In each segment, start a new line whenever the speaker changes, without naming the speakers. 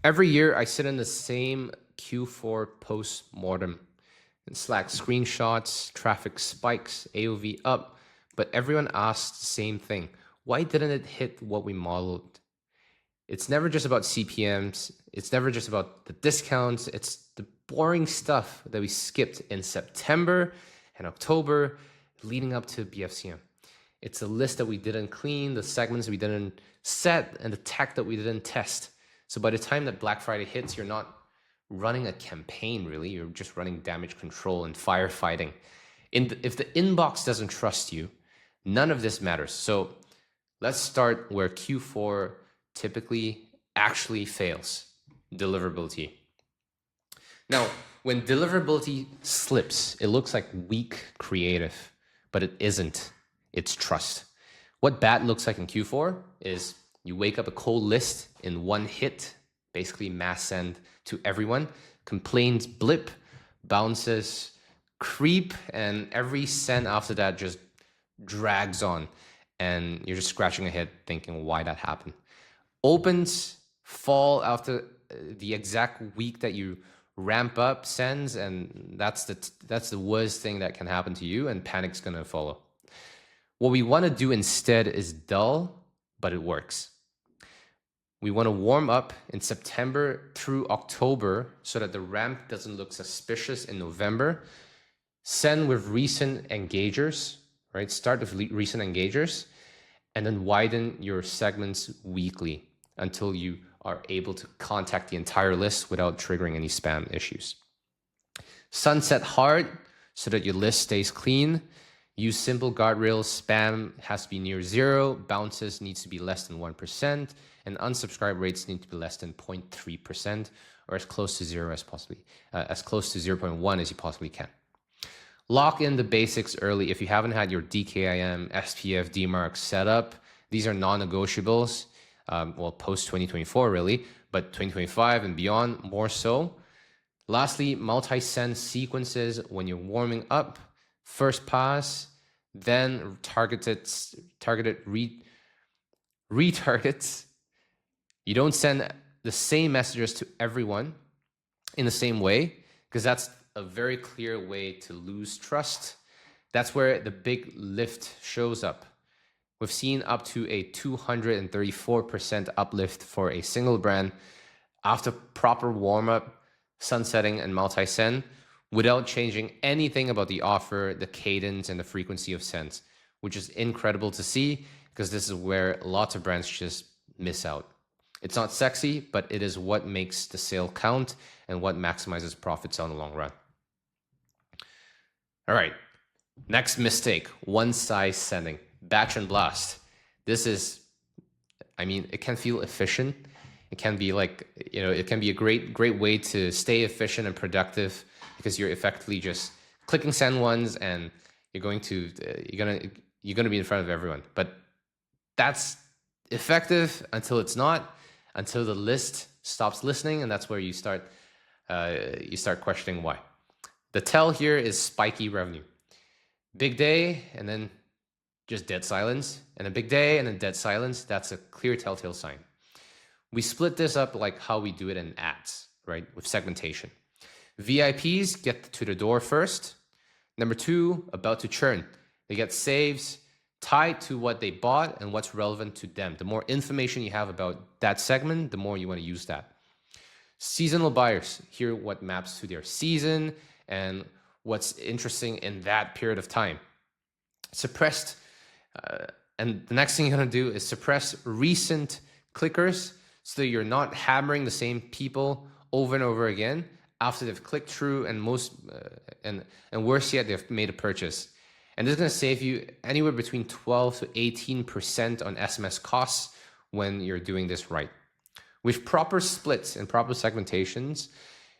Every year, I sit in the same Q4 post-mortem and Slack screenshots, traffic spikes, AOV up, but everyone asks the same thing. Why didn't it hit what we modeled? It's never just about CPMs. It's never just about the discounts. It's the boring stuff that we skipped in September and October leading up to BFCM. It's a list that we didn't clean, the segments we didn't set, and the tech that we didn't test. So by the time that Black Friday hits, you're not running a campaign, really. You're just running damage control and firefighting. If the inbox doesn't trust you, none of this matters. So let's start where Q4 typically actually fails, deliverability. Now, when deliverability slips, it looks like weak creative, but it isn't. It's trust. What bad looks like in Q4 is you wake up a cold list in one hit, basically mass send to everyone, complaints blip, bounces creep, and every send after that just drags on. And you're just scratching your head thinking why that happened. Opens fall after the exact week that you ramp up sends, and that's the worst thing that can happen to you, and panic's gonna follow. What we want to do instead is dull, but it works. We want to warm up in September through October so that the ramp doesn't look suspicious in November. Send with recent engagers, right? Start with recent engagers, and then widen your segments weekly until you are able to contact the entire list without triggering any spam issues. Sunset hard so that your list stays clean. Use simple guardrails. Spam has to be near zero. Bounces needs to be less than 1%. And unsubscribe rates need to be less than 0.3% or as close to zero as possibly, as close to 0.1 as you possibly can. Lock in the basics early. If you haven't had your DKIM, SPF, DMARC set up, these are non-negotiables. Well, post 2024 really, but 2025 and beyond more so. Lastly, multi-send sequences when you're warming up. First pass, then targeted retargets. You don't send the same messages to everyone in the same way, because that's a very clear way to lose trust. That's where the big lift shows up. We've seen up to a 234% uplift for a single brand after proper warm-up, sunsetting, and multi-send without changing anything about the offer, the cadence, and the frequency of sends, which is incredible to see because this is where lots of brands just miss out. It's not sexy, but it is what makes the sale count and what maximizes profits on the long run. All right, next mistake, one size sending. Batch and blast. This is, I mean, it can feel efficient. It can be like, it can be a great way to stay efficient and productive because you're effectively just clicking send once and you're going to be in front of everyone. But that's effective until it's not, until the list stops listening, and that's where you start questioning why. The tell here is spiky revenue. Big day and then just dead silence, and a big day and then dead silence. That's a clear telltale sign. We split this up like how we do it in ads, right? With segmentation. VIPs get to the door first. Number two, about to churn. They get saves tied to what they bought and what's relevant to them. The more information you have about that segment, the more you want to use that. Seasonal buyers, hear what maps to their season and what's interesting in that period of time. Suppressed, and the next thing you're going to do is suppress recent clickers so you're not hammering the same people over and over again after they've clicked through and worse yet, they've made a purchase. And this is going to save you anywhere between 12 to 18% on SMS costs when you're doing this right. With proper splits and proper segmentations,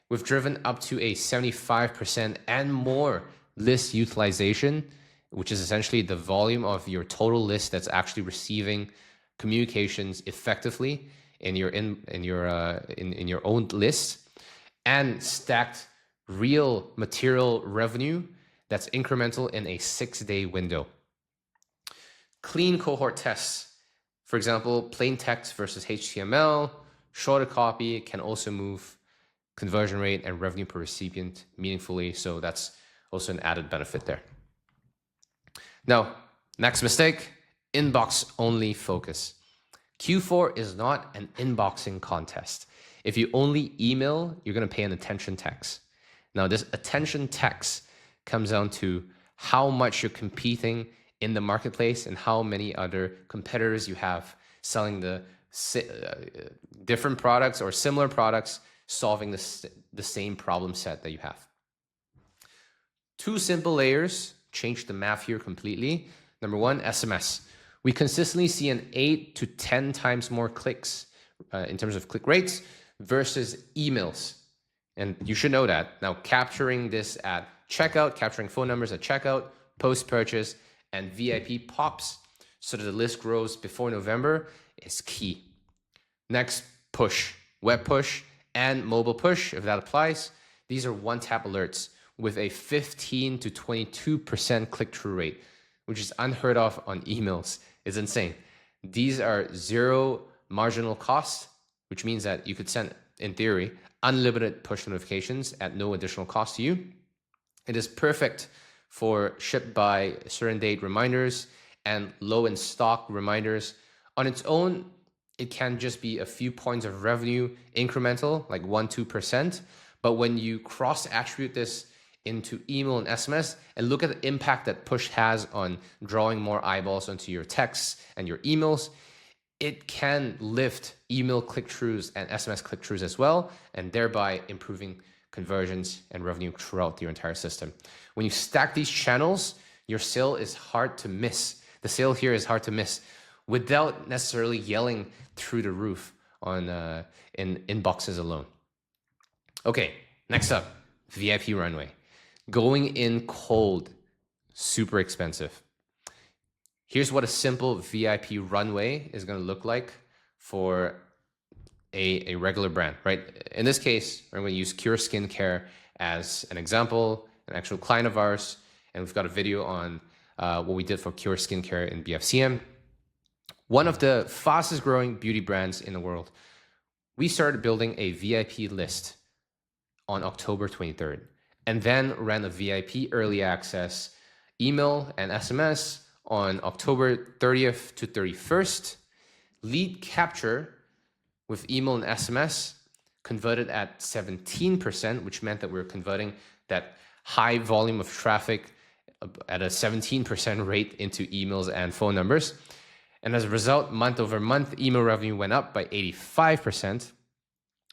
we've driven up to a 75% and more list utilization, which is essentially the volume of your total list that's actually receiving communications effectively in your own list, and stacked real material revenue that's incremental in a 6-day window. Clean cohort tests. For example, plain text versus HTML, Shorter copy can also move conversion rate and revenue per recipient meaningfully. So that's also an added benefit there. Now, next mistake, inbox only focus. Q4 is not an inboxing contest. If you only email, you're going to pay an attention tax. Now, this attention tax comes down to how much you're competing in the marketplace and how many other competitors you have selling the different products or similar products, solving the same problem set that you have. Two simple layers change the math here completely. Number one, SMS. We consistently see an 8 to 10 times more clicks in terms of click rates versus emails. And you should know that. Now, capturing this at checkout, capturing phone numbers at checkout, post-purchase, and VIP pops so that the list grows before November is key. Next, push. Web push and mobile push, if that applies. These are one-tap alerts with a 15 to 22% click-through rate, which is unheard of on emails. It's insane. These are zero marginal cost, which means that you could send, in theory, unlimited push notifications at no additional cost to you. It is perfect for ship by certain date reminders and low in stock reminders. On its own, it can just be a few points of revenue incremental, like 1-2%. But when you cross attribute this into email and SMS and look at the impact that push has on drawing more eyeballs onto your texts and your emails, it can lift email click-throughs and SMS click-throughs as well, and thereby improving conversions and revenue throughout your entire system. When you stack these channels, your sale is hard to miss. The sale here is hard to miss without necessarily yelling through the roof on in inboxes alone. Okay, next up, VIP runway. Going in cold, super expensive. Here's what a simple VIP runway is going to look like for a regular brand, right? In this case, I'm going to use Cure Skincare as an example, an actual client of ours, and we've got a video on what we did for Cure Skincare in BFCM. One of the fastest growing beauty brands in the world. We started building a VIP list on October 23rd, and then ran a VIP early access email and SMS on October 30th to 31st. Lead capture with email and SMS converted at 17%, which meant that we were converting that high volume of traffic at a 17% rate into emails and phone numbers. And as a result, month over month, email revenue went up by 85%,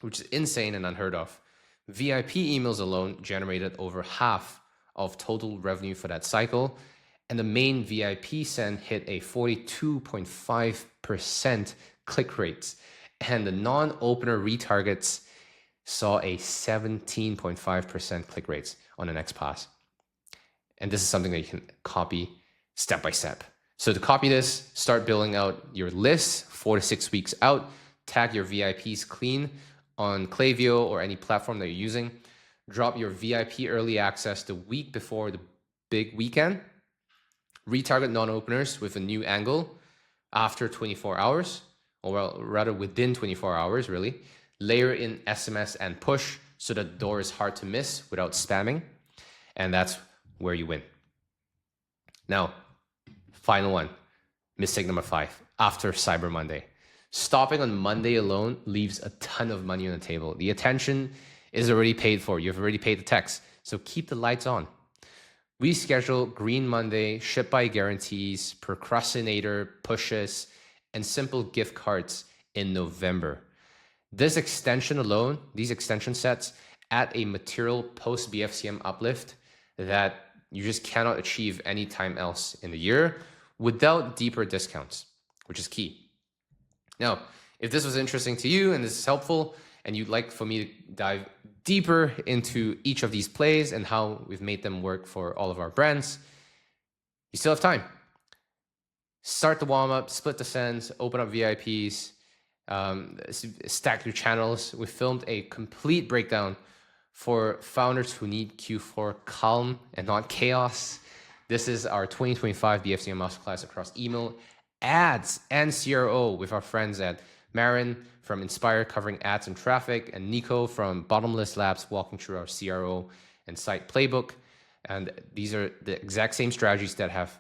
which is insane and unheard of. VIP emails alone generated over half of total revenue for that cycle. And the main VIP send hit a 42.5% click rates. And the non-opener retargets saw a 17.5% click rates on the next pass. And this is something that you can copy step by step. So to copy this, start building out your list 4 to 6 weeks out, tag your VIPs clean on Klaviyo or any platform that you're using, drop your VIP early access the week before the big weekend, retarget non-openers with a new angle after 24 hours, or well, rather within 24 hours, really. Layer in SMS and push so that the door is hard to miss without spamming. And that's where you win. Now, final one, mistake number 5, after Cyber Monday. Stopping on Monday alone leaves a ton of money on the table. The attention is already paid for. You've already paid the tax. So keep the lights on. We schedule Green Monday, ship by guarantees, procrastinator pushes, and simple gift cards in November. This extension alone, these extension sets, add a material post BFCM uplift that you just cannot achieve anytime else in the year without deeper discounts, which is key. Now, if this was interesting to you and this is helpful and you'd like for me to dive deeper into each of these plays and how we've made them work for all of our brands, you still have time. Start the warm-up, split the sends, open up VIPs, stack your channels. We filmed a complete breakdown for founders who need Q4 calm and not chaos. This is our 2025 BFCM Masterclass across email, ads, and CRO with our friends at Marin from Inspire covering ads and traffic, and Nico from Bottomless Labs walking through our CRO and site playbook. And these are the exact same strategies that have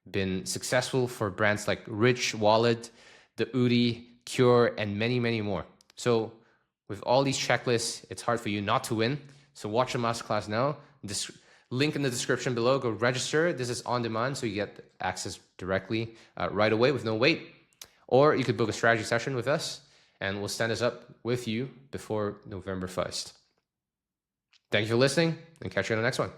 been successful for brands like Rich, Wallet, the Udi, Cure, and many, many more. So with all these checklists, it's hard for you not to win. So watch the masterclass now. This link in the description below. Go register. This is on demand, so you get access directly right away with no wait. Or you could book a strategy session with us, and we'll stand this up with you before November 1st. Thank you for listening, and catch you on the next one.